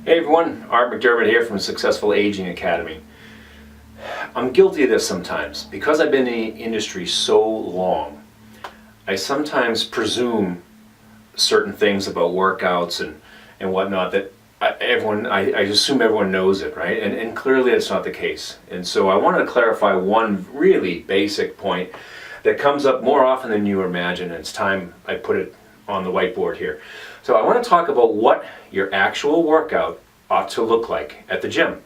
Hey everyone, Art McDermott here from Successful Aging Academy. I'm guilty of this sometimes. Because I've been in the industry so long, I sometimes presume certain things about workouts and whatnot that I assume everyone knows it, right? And clearly that's not the case. And so I wanted to clarify one really basic point that comes up more often than you imagine, and it's time I put it on the whiteboard here. So I want to talk about what your actual workout ought to look like at the gym.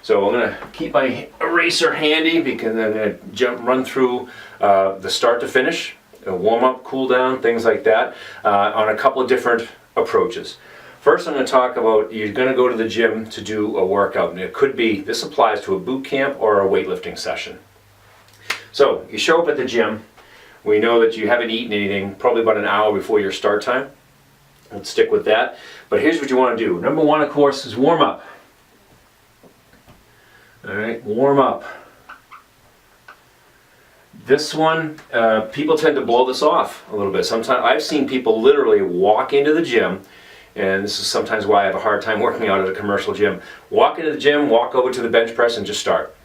So I'm going to keep my eraser handy because I'm going to run through the start to finish, warm up, cool down, things like that, on a couple of different approaches. First, I'm going to talk about you're going to go to the gym to do a workout, and it could be, this applies to a boot camp or a weightlifting session. So you show up at the gym. We know that you haven't eaten anything probably about an hour before your start time. Let's stick with that. But here's what you want to do. Number one, of course, is warm up. All right, warm up. This one, people tend to blow this off a little bit. Sometimes I've seen people literally walk into the gym, and this is sometimes why I have a hard time working out at a commercial gym. Walk into the gym, walk over to the bench press, and just start.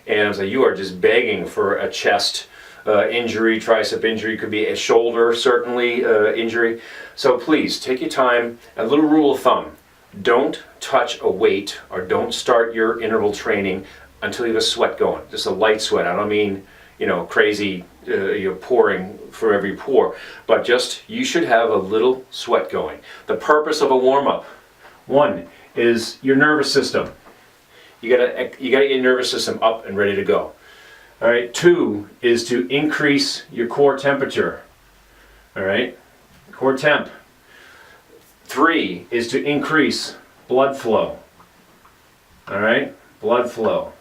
And I was like, you are just begging for a chest injury, tricep injury, could be a shoulder, certainly injury. So please, take your time. A little rule of thumb, don't touch a weight or don't start your interval training until you have a sweat going. Just a light sweat. I don't mean, crazy, you're pouring for every pour, but just, you should have a little sweat going. The purpose of a warm-up, one, is your nervous system. You gotta get your nervous system up and ready to go. All right, two is to increase your core temperature. All right, core temp. Three is to increase blood flow. All right, blood flow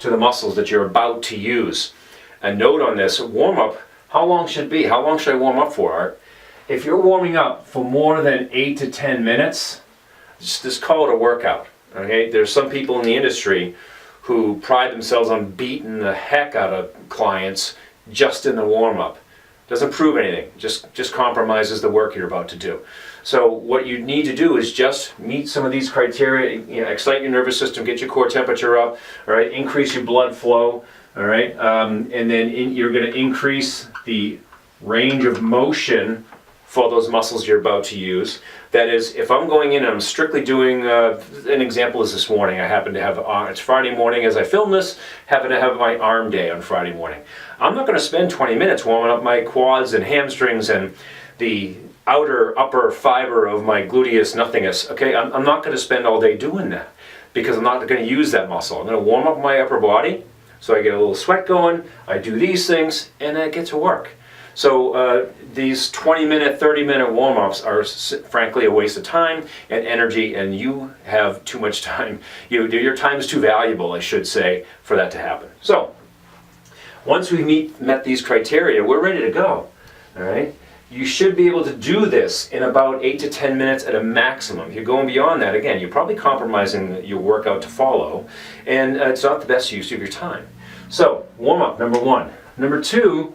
to the muscles that you're about to use. A note on this, warm up, how long should it be? How long should I warm up for, Art? If you're warming up for more than 8 to 10 minutes, just call it a workout. Okay, there's some people in the industry who pride themselves on beating the heck out of clients just in the warm-up. Doesn't prove anything, just compromises the work you're about to do. So what you need to do is just meet some of these criteria, excite your nervous system, get your core temperature up, all right, increase your blood flow, all right, and then you're going to increase the range of motion for those muscles you're about to use. That is, if I'm going in and I'm strictly doing, an example is this morning, I happen to have, it's Friday morning as I film this, happen to have my arm day on Friday morning. I'm not going to spend 20 minutes warming up my quads and hamstrings and the upper fiber of my gluteus nothingness, okay? I'm not going to spend all day doing that because I'm not going to use that muscle. I'm going to warm up my upper body so I get a little sweat going, I do these things, and I get to work. So these 20-minute, 30-minute warm-ups are frankly a waste of time and energy, and you have too much time. Your time is too valuable, I should say, for that to happen. So once we've met these criteria, we're ready to go. All right? You should be able to do this in about 8 to 10 minutes at a maximum. If you're going beyond that, again, you're probably compromising your workout to follow, and it's not the best use of your time. So warm-up, number one. Number two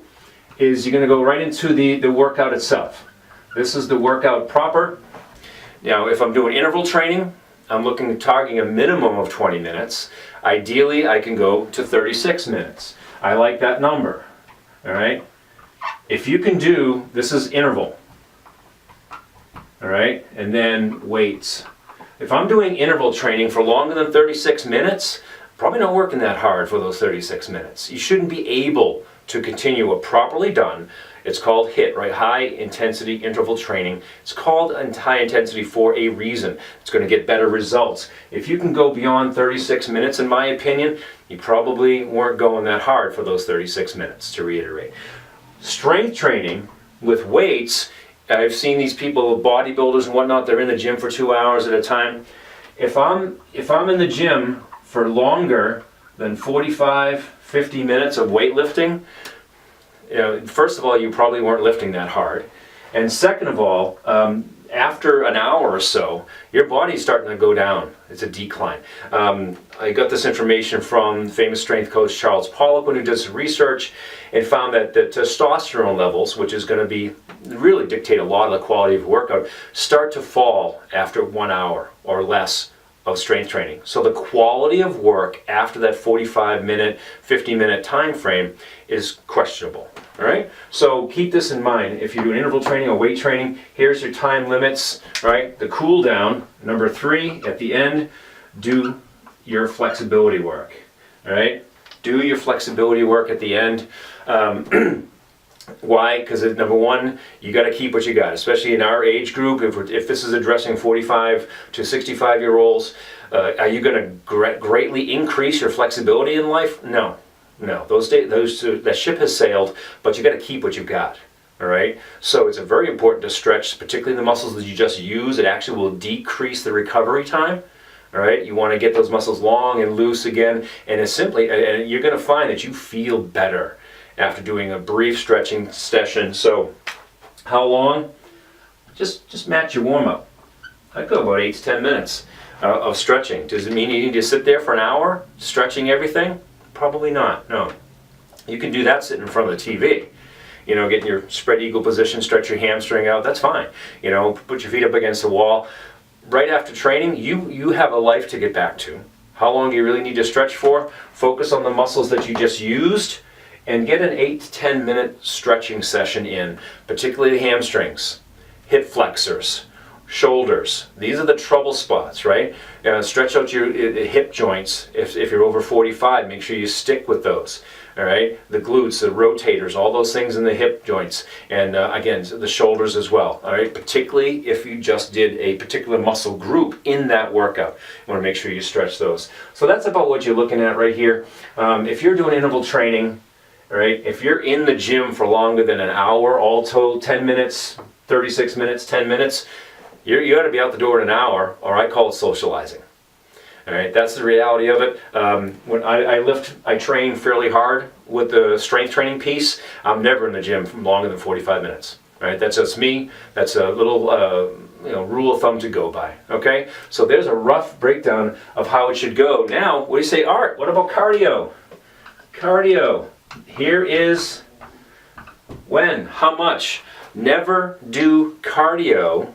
is you're going to go right into the workout itself. This is the workout proper. Now, if I'm doing interval training, I'm targeting a minimum of 20 minutes. Ideally, I can go to 36 minutes. I like that number. All right? If you can do, this is interval. All right? And then weights. If I'm doing interval training for longer than 36 minutes, probably not working that hard for those 36 minutes. You shouldn't be able to continue a properly done, it's called HIIT, right? High intensity interval training. It's called high intensity for a reason. It's going to get better results. If you can go beyond 36 minutes, in my opinion, you probably weren't going that hard for those 36 minutes, to reiterate. Strength training with weights, I've seen these people, bodybuilders and whatnot, they're in the gym for 2 hours at a time. If I'm in the gym for longer than 45, 50 minutes of weightlifting, first of all, you probably weren't lifting that hard. And second of all, after an hour or so, your body's starting to go down. It's a decline. I got this information from famous strength coach Charles Poliquin, who did some research and found that the testosterone levels, which is going to be really dictate a lot of the quality of workout, start to fall after 1 hour or less of strength training. So the quality of work after that 45-minute, 50-minute time frame is questionable. All right, so keep this in mind. If you're doing interval training or weight training, here's your time limits. Right, the cool down, number 3 at the end. Do your flexibility work. All right, do your flexibility work at the end. Why? Because number 1, you got to keep what you got, especially in our age group. If this is addressing 45 to 65-year-olds, are you going to greatly increase your flexibility in life? No. No, that ship has sailed, but you got to keep what you got. All right. So it's very important to stretch, particularly the muscles that you just use. It actually will decrease the recovery time. All right. You want to get those muscles long and loose again, and it's simply, and you're going to find that you feel better after doing a brief stretching session. So, how long? Just match your warm up. I'd go about 8 to 10 minutes of stretching. Does it mean you need to sit there for an hour stretching everything? Probably not, no. You can do that sitting in front of the TV. You know, get in your spread eagle position, stretch your hamstring out, that's fine. You know, put your feet up against the wall. Right after training, you have a life to get back to. How long do you really need to stretch for? Focus on the muscles that you just used and get an 8 to 10 minute stretching session in, particularly the hamstrings, hip flexors, shoulders. These are the trouble spots, right? Stretch out your hip joints. If you're over 45, make sure you stick with those. All right, the glutes, the rotators, all those things in the hip joints, and again, the shoulders as well. All right, particularly if you just did a particular muscle group in that workout, you want to make sure you stretch those. So that's about what you're looking at right here. If you're doing interval training, all right, if you're in the gym for longer than an hour, all told, 10 minutes, 36 minutes, 10 minutes, you got to be out the door in an hour, or I call it socializing. All right, that's the reality of it. When I train fairly hard with the strength training piece. I'm never in the gym for longer than 45 minutes. All right, that's just me. That's a little rule of thumb to go by. Okay, so there's a rough breakdown of how it should go. Now, what do you say, Art? What about cardio? Cardio. Here is when, how much. Never do cardio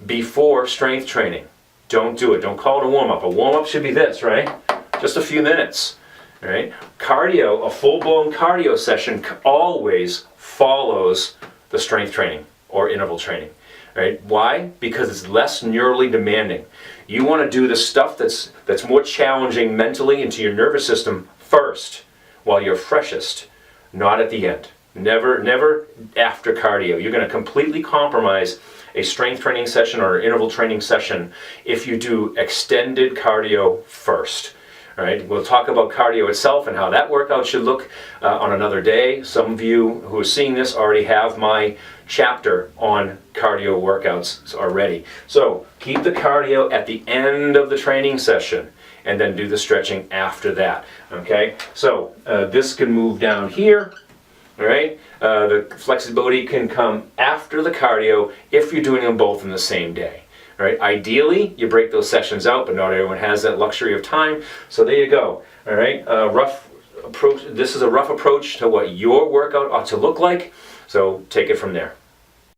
before strength training. Don't do it. Don't call it a warm-up. A warm-up should be this, right? Just a few minutes. All right? Cardio, a full-blown cardio session always follows the strength training or interval training. Right? Why? Because it's less neurally demanding. You want to do the stuff that's more challenging mentally into your nervous system first, while you're freshest, not at the end. Never after cardio. You're going to completely compromise a strength training session or an interval training session if you do extended cardio first. All right, we'll talk about cardio itself and how that workout should look on another day. Some of you who are seeing this already have my chapter on cardio workouts already. So keep the cardio at the end of the training session and then do the stretching after that. Okay, so this can move down here. All right, the flexibility can come after the cardio if you're doing them both in the same day. All right, ideally you break those sessions out, but not everyone has that luxury of time. So there you go. All right, rough approach. This is a rough approach to what your workout ought to look like. So take it from there.